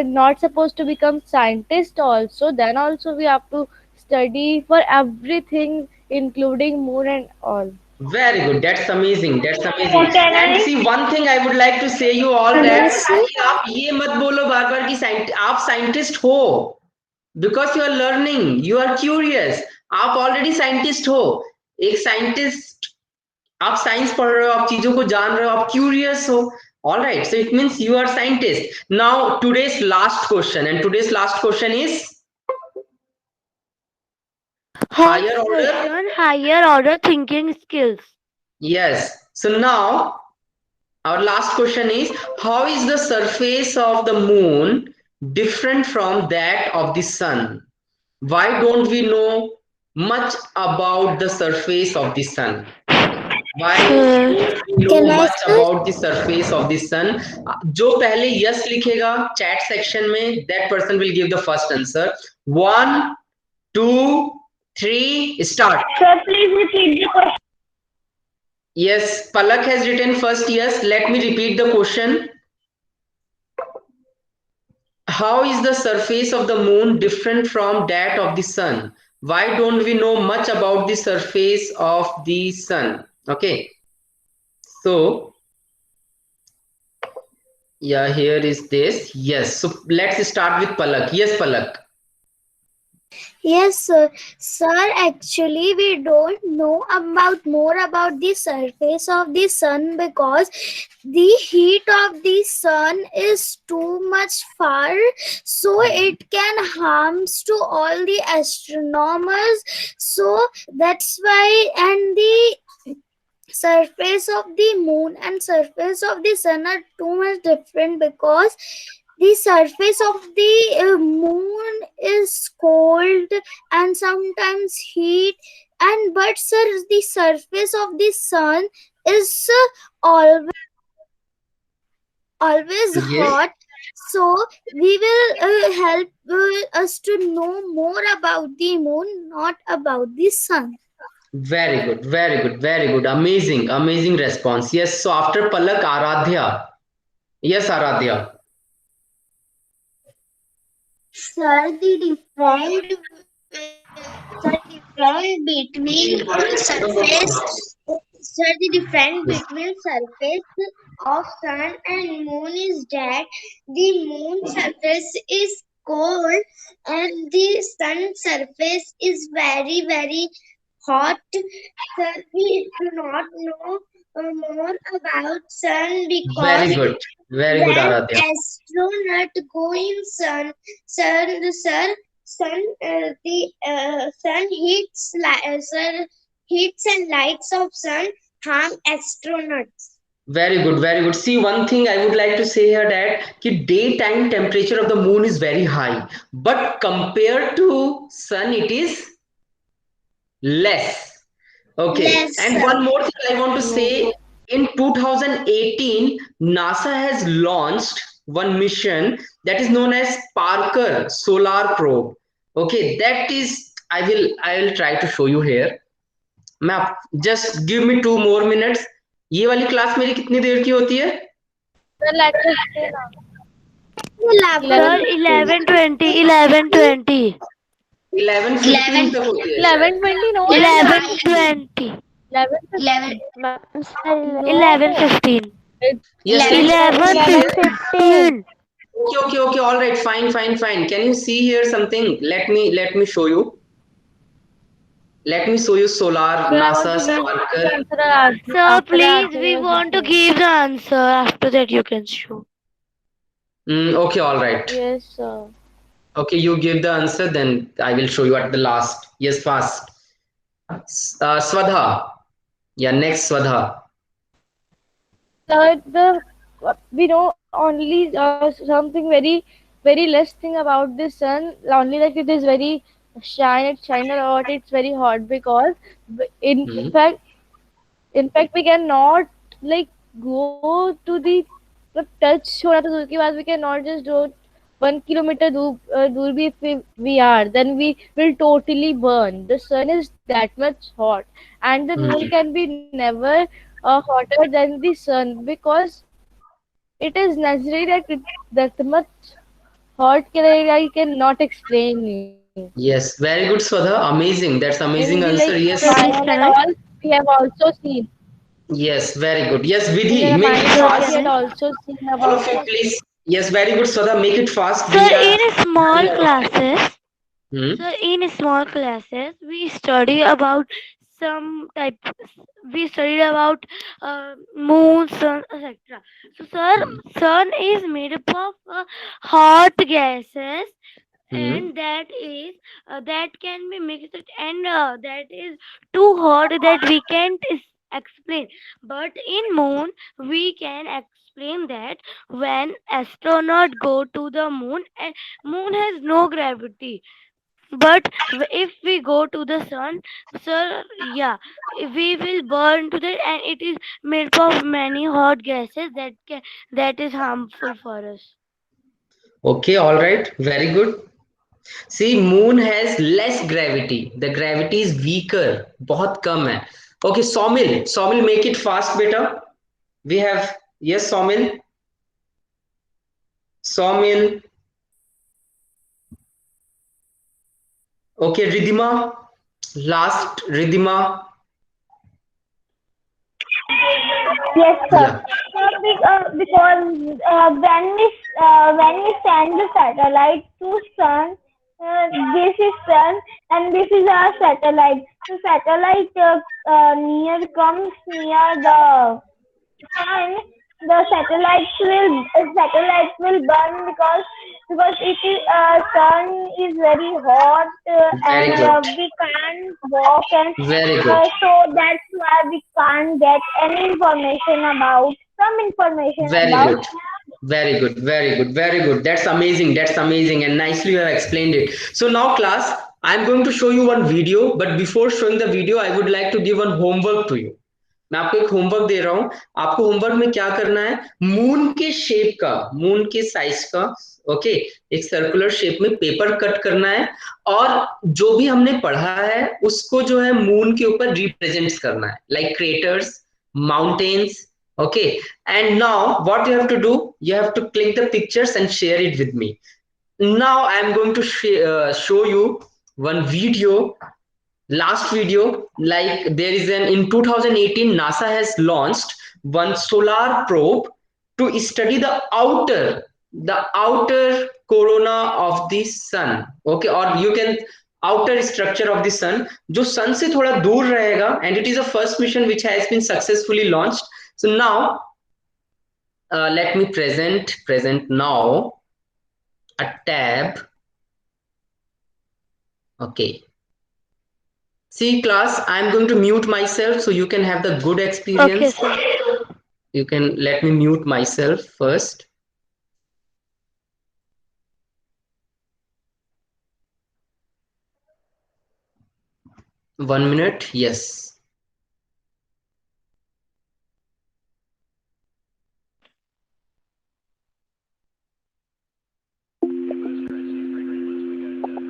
Speaker 7: not supposed to become scientists also, then also we have to study for everything, including moon and all.
Speaker 2: Very good. That's amazing. That's amazing.
Speaker 6: Can
Speaker 2: And
Speaker 6: I?
Speaker 2: see, one thing I would like to say you all
Speaker 4: Can I,
Speaker 2: that
Speaker 4: sir?
Speaker 2: कि आप ये मत बोलो बार बार कि आप scientist हो. Because you are learning, you are curious. आप already scientist हो. एक साइंटिस्ट, आप साइंस पढ़ रहे हो, आप चीजों को जान रहे हो, आप क्यूरियस हो. All right, so it means you are scientist. Now today's last question, and today's last question is higher order.
Speaker 3: Question, higher order thinking skills.
Speaker 2: Yes. So now our last question is, how is the surface of the moon different from that of the sun? Why don't we know much about the surface of the sun? Why don't we know
Speaker 4: Can I,
Speaker 2: much
Speaker 4: sir?
Speaker 2: about the surface of the sun? जो पहले yes लिखेगा chat section में, that person will give the first answer. 1, 2, 3, start.
Speaker 6: Sir, please repeat the question.
Speaker 2: Yes, Palak has written first yes. Let me repeat the question. how is the surface of the moon different from that of the sun? Why don't we know much about the surface of the sun? Okay, so yeah, here is this. Yes, so let's start with Palak. Yes, Palak.
Speaker 4: Yes, sir. Sir, actually, we don't know about more about the surface of the sun because the heat of the sun is too much far, so it can harms to all the astronomers. So that's why, and the surface of the moon and surface of the sun are too much different because the surface of the moon is cold and sometimes heat, and but sir, the surface of the sun is always
Speaker 2: Yes.
Speaker 4: hot. So we will help us to know more about the moon, not about the sun.
Speaker 2: Very good, very good, very good. Amazing, amazing response. Yes, so after Palak, Aradhya. Yes, Aradhya.
Speaker 1: Sir, the difference between surface, sir, the difference between surface of sun and moon is that the moon surface is cold and the sun surface is very, very hot. Sir, we do not know more about sun
Speaker 2: Very
Speaker 1: because
Speaker 2: good, very good,
Speaker 1: when
Speaker 2: Aradhya.
Speaker 1: astronaut go in sun heats heats and lights of sun harm astronauts.
Speaker 2: Very good, very good. See, one thing I would like to say here that ki daytime temperature of the moon is very high, but compared to sun, it is less. Okay,
Speaker 1: Less,
Speaker 2: and
Speaker 1: sir.
Speaker 2: one more thing I want to say, in 2018, NASA has launched one mission that is known as Parker Solar Probe. Okay, that is, I will try to show you here. मैं just give me 2 more minutes. ये वाली class मेरी कितनी देर की होती है?
Speaker 7: Sir, let us say now.
Speaker 3: 11. 11:20. 11:20.
Speaker 2: 11:15 तक होती है शायद.
Speaker 7: 11:20, no.
Speaker 3: 11:20.
Speaker 7: 11:15.
Speaker 3: 11:15.
Speaker 2: Yes,
Speaker 3: 11:15.
Speaker 2: okay, all right, fine. Can you see here something? Let me show you. Let me show you solar
Speaker 7: Sir, I want
Speaker 2: NASA
Speaker 7: to
Speaker 2: Parker.
Speaker 7: answer
Speaker 3: Sir,
Speaker 7: after
Speaker 3: please, we
Speaker 7: answering
Speaker 3: want to
Speaker 7: this.
Speaker 3: give the answer. After that, you can show.
Speaker 2: Okay, all right.
Speaker 7: Yes, sir.
Speaker 2: Okay, you give the answer, then I will show you at the last. Yes, fast. Swadha. Yeah, next Swadha.
Speaker 7: Sir, we know only something very less thing about the sun. Only that it is very shine a lot. It's very hot because in
Speaker 2: Hmm.
Speaker 7: fact we cannot like go to the touch होना तो दूर की बात, we cannot just do 1 kilometer दूर भी if we are, then we will totally burn. The sun is that much hot, and the moon can be never hotter than the sun because it is necessary that that much hot can I cannot explain you.
Speaker 2: Yes, very good, Swadha. Amazing. That's
Speaker 7: In
Speaker 2: amazing
Speaker 7: the
Speaker 2: answer.
Speaker 7: like
Speaker 2: Yes.
Speaker 3: Sir, please
Speaker 7: Ramayana and
Speaker 3: tell.
Speaker 7: all, we have also seen.
Speaker 2: Yes, very good. Yes,
Speaker 7: In the
Speaker 2: Vidhi, make it
Speaker 7: Ramayana and
Speaker 3: Sir,
Speaker 7: all, we
Speaker 2: fast.
Speaker 7: had
Speaker 3: can.
Speaker 7: also seen
Speaker 2: All of
Speaker 7: about
Speaker 2: you,
Speaker 7: it.
Speaker 2: please. Yes, very good, Swadha. Make it fast.
Speaker 3: Sir,
Speaker 2: We are.
Speaker 3: in small classes.
Speaker 2: Hmm.
Speaker 3: So in small classes, we study about some type. We studied about moon, sun, etc. So, sir,
Speaker 2: Hmm.
Speaker 3: sun is made up of hot gases,
Speaker 2: Hmm.
Speaker 3: and that can be mixed, and that is too hot that we can't explain. But in moon, we can explain that when astronaut go to the moon, and moon has no gravity, but if we go to the sun, sir, yeah, we will burn to that, and it is made of many hot gases that is harmful for us.
Speaker 2: Okay, all right. Very good. See, moon has less gravity. The gravity is weaker. बहुत कम है. Okay, Somil, make it fast, beta. We have, yes, Somil. Okay, Ridhima, last Ridhima.
Speaker 6: Yes, sir.
Speaker 2: Yeah.
Speaker 6: Because when we send the satellite to sun, this is sun and this is our satellite. So satellite near comes near the sun, the satellite will burn because it is sun is very hot
Speaker 2: Very
Speaker 6: and
Speaker 2: good.
Speaker 6: we can't walk and
Speaker 2: Very good.
Speaker 6: so that's why we can't get any information about some information
Speaker 2: Very
Speaker 6: about.
Speaker 2: good. Very good. Very good. Very good. That's amazing. That's amazing. And nicely you have explained it. So now class, I'm going to show you one video, but before showing the video, I would like to give one homework to you. मैं आपको एक homework दे रहा हूं. आपको homework में क्या करना है? मून के शेप का, मून के साइज का, ओके, एक सर्कुलर शेप में पेपर कट करना है और जो भी हमने पढ़ा है उसको जो है मून के ऊपर रिप्रेजेंट करना है, like craters, mountains. Okay, and now what you have to do, you have to click the pictures and share it with me. Now I am going to show you one video, last video. Like there is an in 2018 NASA has launched one solar probe to study the outer corona of the sun. Okay, or you can outer structure of the sun जो sun से थोड़ा दूर रहेगा, and it is a first mission which has been successfully launched. So now let me present now a tab. Okay. See class, I'm going to mute myself so you can have the good
Speaker 3: Okay,
Speaker 2: experience.
Speaker 3: sir.
Speaker 2: You can let me mute myself first. One minute. Yes.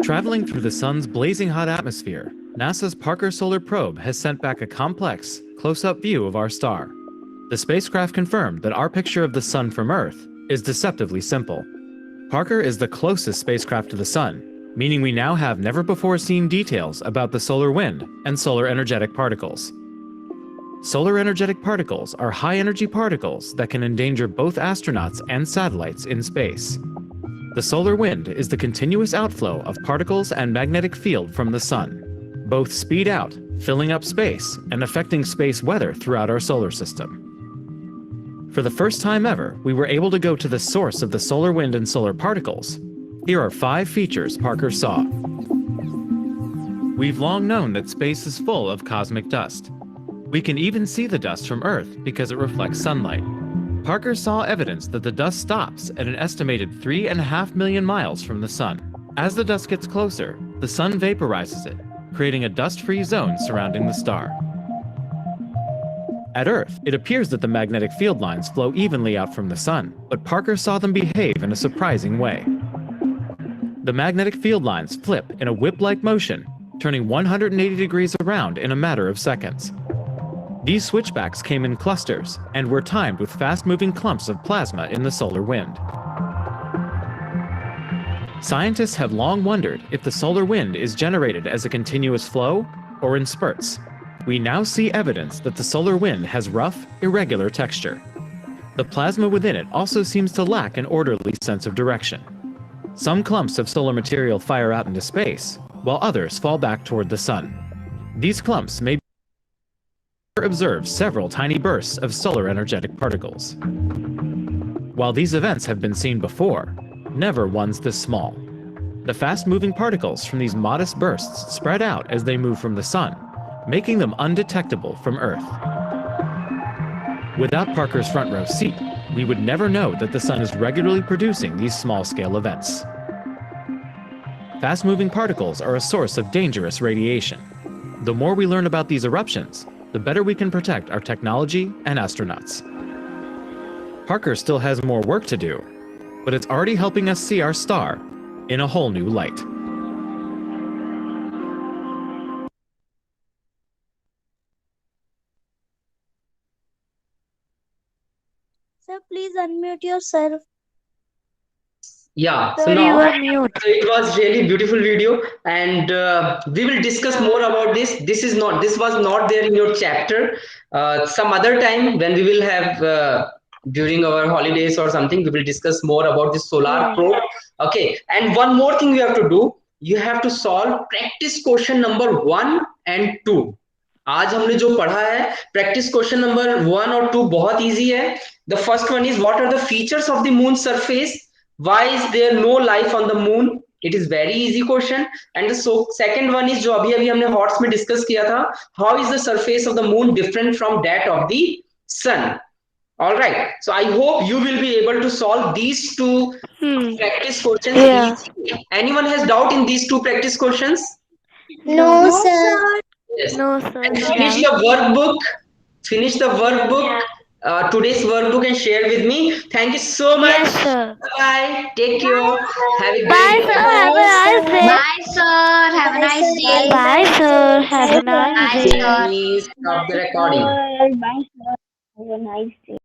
Speaker 8: Traveling through the sun's blazing hot atmosphere, NASA's Parker Solar Probe has sent back a complex, close-up view of our star. The spacecraft confirmed that our picture of the sun from Earth is deceptively simple. Parker is the closest spacecraft to the sun, meaning we now have never-before-seen details about the solar wind and solar energetic particles. Solar energetic particles are high-energy particles that can endanger both astronauts and satellites in space. The solar wind is the continuous outflow of particles and magnetic field from the sun. Both speed out, filling up space and affecting space weather throughout our solar system. For the first time ever, we were able to go to the source of the solar wind and solar particles. Here are 5 features Parker saw. We've long known that space is full of cosmic dust. We can even see the dust from Earth because it reflects sunlight. Parker saw evidence that the dust stops at an estimated 3.5 million miles from the sun. As the dust gets closer, the sun vaporizes it, creating a dust-free zone surrounding the star. At Earth, it appears that the magnetic field lines flow evenly out from the sun, but Parker saw them behave in a surprising way. The magnetic field lines flip in a whip-like motion, turning 180 degrees around in a matter of seconds. These switchbacks came in clusters and were timed with fast-moving clumps of plasma in the solar wind. Scientists have long wondered if the solar wind is generated as a continuous flow or in spurts. We now see evidence that the solar wind has rough, irregular texture. The plasma within it also seems to lack an orderly sense of direction. Some clumps of solar material fire out into space, while others fall back toward the sun. These clumps may observe several tiny bursts of solar energetic particles. While these events have been seen before, never ones this small. The fast-moving particles from these modest bursts spread out as they move from the sun, making them undetectable from Earth. Without Parker's front row seat, we would never know that the sun is regularly producing these small-scale events. Fast-moving particles are a source of dangerous radiation. The more we learn about these eruptions, the better we can protect our technology and astronauts. Parker still has more work to do, but it's already helping us see our star in a whole new light.
Speaker 4: Sir, please unmute yourself.
Speaker 2: Yeah. So
Speaker 3: Sir, you
Speaker 2: now,
Speaker 3: are mute.
Speaker 2: so it was really beautiful video, and we will discuss more about this. This was not there in your chapter. Some other time when we will have during our holidays or something, we will discuss more about the solar
Speaker 3: Yeah.
Speaker 2: probe. Okay. And one more thing you have to do. You have to solve practice question number 1 and 2. आज हमने जो पढ़ा है practice question number 1 और 2 बहुत easy है. The first one is what are the features of the moon surface. Why is there no life on the moon? It is very easy question. And the second one is जो अभी अभी हमने hots में discuss किया था. How is the surface of the moon different from that of the sun? All right. So I hope you will be able to solve these two practice questions
Speaker 3: Yeah.
Speaker 2: easily. Anyone has doubt in these two practice questions?
Speaker 4: No,
Speaker 1: No,
Speaker 4: sir.
Speaker 2: Yes.
Speaker 3: No, sir.
Speaker 2: And
Speaker 3: No
Speaker 2: finish
Speaker 3: doubt.
Speaker 2: the workbook. Finish the workbook. Today's workbook and share with me. Thank you so much.
Speaker 3: Yes, sir.
Speaker 2: Bye. Take care. Have a
Speaker 3: Bye,
Speaker 2: great
Speaker 3: sir.
Speaker 2: day.
Speaker 3: Have a nice day.
Speaker 4: Bye, sir. Have a nice day.
Speaker 3: Bye, sir. Have a nice
Speaker 4: Bye,
Speaker 3: day.
Speaker 4: sir.
Speaker 2: Please stop the recording.
Speaker 6: Bye, sir. Have a nice day.